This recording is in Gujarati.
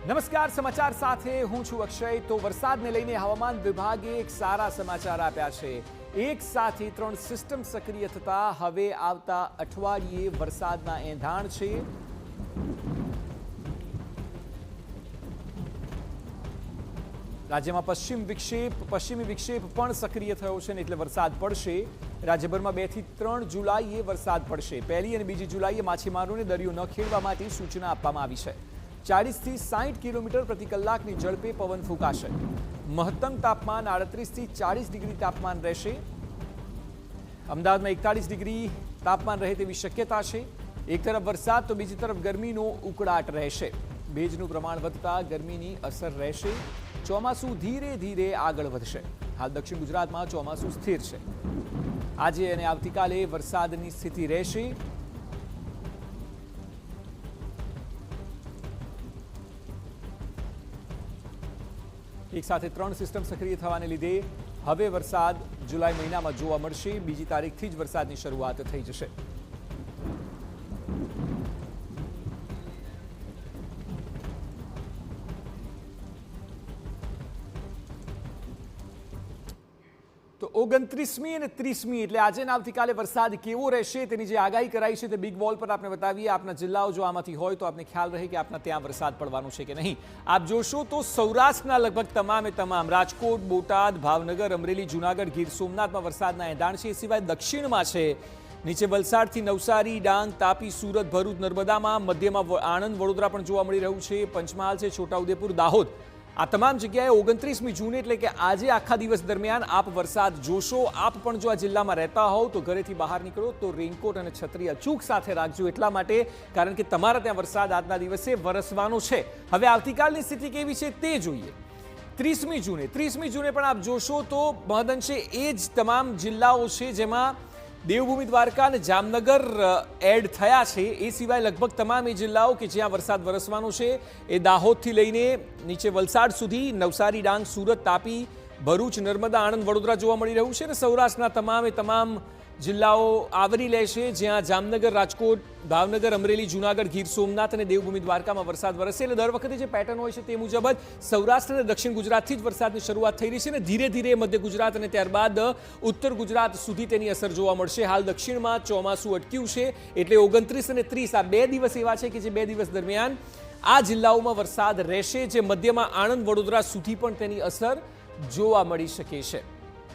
નમસ્કાર, સમાચાર સાથે હું છું અક્ષય। તો વરસાદને લઈને હવામાન વિભાગે એક સારા સમાચાર આપ્યા છે। એક સાથે 3 સિસ્ટમ સક્રિય થતા હવે આવતા અઠવાડિયે વરસાદના એંધાણ છે। રાજ્યમાં પશ્ચિમી વિક્ષેપ પણ સક્રિય થયો છે એટલે વરસાદ પડશે। રાજ્યભરમાં 2 થી 3 જુલાઈએ વરસાદ પડશે। 1 અને 2 જુલાઈએ માછીમારોને દરિયો ન ખેડવા માટે સૂચના આપવામાં આવી છે। 40 થી 60 કિલોમીટર પ્રતિ કલાકની ઝડપે પવન ફૂંકાશે। મહત્તમ તાપમાન 38 થી 40 ડિગ્રી તાપમાન રહેશે। અમદાવાદમાં 41 ડિગ્રી તાપમાન રહે તેવી શક્યતા છે। એક તરફ વરસાદ તો બીજી તરફ ગરમીનો ઉકળાટ રહેશે। ભેજનું પ્રમાણ વધતા ગરમીની અસર રહેશે। ચોમાસું ધીરે ધીરે આગળ વધશે। હાલ દક્ષિણ ગુજરાતમાં ચોમાસું સ્થિર છે। આજે અને આવતીકાલે વરસાદની સ્થિતિ રહેશે। એક સાથે 3 સિસ્ટમ સક્રિય થવાને લીધે હવે વરસાદ જુલાઈ મહિનામાં જોવા મળશે। બીજી તારીખથી જ વરસાદની શરૂઆત થઈ જશે। તો 29મી અને 30મી એટલે આજે અને આવતીકાલે વરસાદ કેવો રહેશે તેની જે આગાહી કરાઈ છે તે બિગ વોલ પર આપણે બતાવીએ। આપના જિલ્લાઓ જો આમાંથી હોય તો આપને ખ્યાલ રહે કે આપના ત્યાં વરસાદ પડવાનો છે કે નહીં। આપ જોશો તો સૌરાષ્ટ્રના લગભગ તમામ રાજકોટ, બોટાદ, ભાવનગર, અમરેલી, જૂનાગઢ, ગીર સોમનાથમાં વરસાદના એંધાણ છે। એ સિવાય દક્ષિણમાં છે નીચે વલસાડથી નવસારી, ડાંગ, તાપી, સુરત, ભરૂચ, નર્મદામાં, મધ્યમાં આણંદ, વડોદરા પણ જોવા મળી રહ્યું છે। પંચમહાલ છે, છોટાઉદેપુર, દાહોદ, આ તમામ જગ્યાએ 29મી જૂને એટલે કે આજે આખા દિવસ દરમિયાન આપ વરસાદ જોશો। આપ પણ જો આ જિલ્લામાં રહેતા હોવ તો ઘરેથી બહાર નીકળો તો રેઇનકોટ અને છત્રી અચૂક સાથે રાખજો, એટલા માટે કારણ કે તમારા ત્યાં વરસાદ આજના દિવસે વરસવાનો છે। હવે આવતીકાલની સ્થિતિ કેવી છે તે જોઈએ। 30મી જૂને પણ આપ જોશો તો મહદઅંશે એ જ તમામ જિલ્લાઓ છે જેમાં દેવભૂમિ દ્વારકા અને જામનગર એડ થયા છે। એ સિવાય લગભગ તમામ એ જિલ્લાઓ કે જ્યાં વરસાદ વરસવાનો છે એ દાહોદથી લઈને નીચે વલસાડ સુધી, નવસારી, ડાંગ, સુરત, તાપી, ભરૂચ, નર્મદા, આણંદ, વડોદરા જોવા મળી રહ્યું છે। અને સૌરાષ્ટ્રના તમામ જિલ્લાઓ આવરી લેશે જ્યાં જામનગર, રાજકોટ, ભાવનગર, અમરેલી, જૂનાગઢ, ગીર સોમનાથ અને દેવભૂમિ દ્વારકામાં વરસાદ વરસશે। એટલે દર વખતે જે પેટર્ન હોય છે તે મુજબ જ સૌરાષ્ટ્ર અને દક્ષિણ ગુજરાતથી જ વરસાદની શરૂઆત થઈ રહી છે અને ધીરે ધીરે મધ્ય ગુજરાત અને ત્યારબાદ ઉત્તર ગુજરાત સુધી તેની અસર જોવા મળશે। હાલ દક્ષિણમાં ચોમાસું અટક્યું છે એટલે 29 અને 30 આ 2 દિવસ એવા છે કે જે 2 દિવસ દરમિયાન આ જિલ્લાઓમાં વરસાદ રહેશે, જે મધ્યમાં આણંદ, વડોદરા સુધી પણ તેની અસર જોવા મળી શકે છે।